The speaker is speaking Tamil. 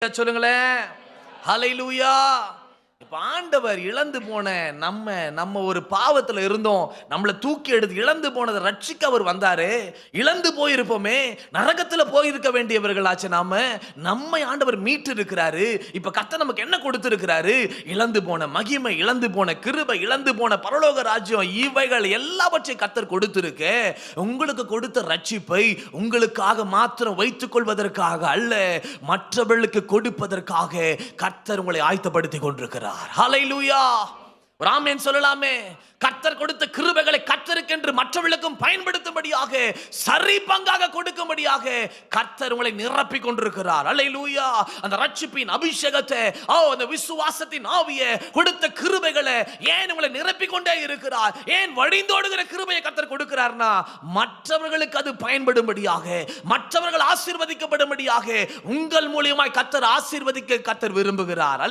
சொல்லுங்களேன். ஹல்லேலூயா. இப்ப ஆண்டவர் இழந்து போன நம்ம ஒரு பாவத்துல இருந்தோம், நம்மள தூக்கி எடுத்து இழந்து போனதை ரட்சிக்க அவர் வந்தாரு. இழந்து போயிருப்போமே, நரகத்துல போயிருக்க வேண்டியவர்களாச்சு நம்மை ஆண்டவர் மீட்டு இருக்கிறாரு. இப்ப கர்த்தர் நமக்கு என்ன கொடுத்திருக்கிறாரு? இழந்து போன மகிமை, இழந்து போன கிருபை, இழந்து போன பரலோக ராஜ்யம், இவைகள் எல்லாவற்றையும் கர்த்தர் கொடுத்திருக்கு. உங்களுக்கு கொடுத்த ரட்சிப்பை உங்களுக்காக மாத்திரம் வைத்துக் கொள்வதற்காக அல்ல, மற்றவர்களுக்கு கொடுப்பதற்காக கர்த்தர் உங்களை ஆயத்தப்படுத்திக் கொண்டிருக்கிறார். ஹல்லேலூயா. ஒரு ஆமென் சொல்லலாமே. கர்த்தர் கொடுத்த கிருபைகளை கர்த்தருக்கென்று மற்றவர்களுக்கும் பயன்படுத்தும்படியாக, சரி பங்காக கொடுக்கும்படியாக கர்த்தர் உங்களை நிரப்பிக் கொண்டிருக்கிறார். ஹல்லேலூயா. அந்த ரட்சிப்பின் அபிஷேகத்தை, அந்த விசுவாசத்தின் ஆவியை, கொடுத்த கிருபைகளை ஏன் உங்களை நிரப்பிக் கொண்டே இருக்கிறார்? ஏன் வழிந்தோடுகிற கிருபையை கர்த்தர் கொடுக்கிறார்னா, மற்றவர்களுக்கு அது பயன்படும்படியாக, மற்றவர்கள் ஆசீர்வதிக்கப்படும்படியாக, உங்கள் மூலியமாய் கர்த்தர் ஆசீர்வதிக்க கர்த்தர் விரும்புகிறார்.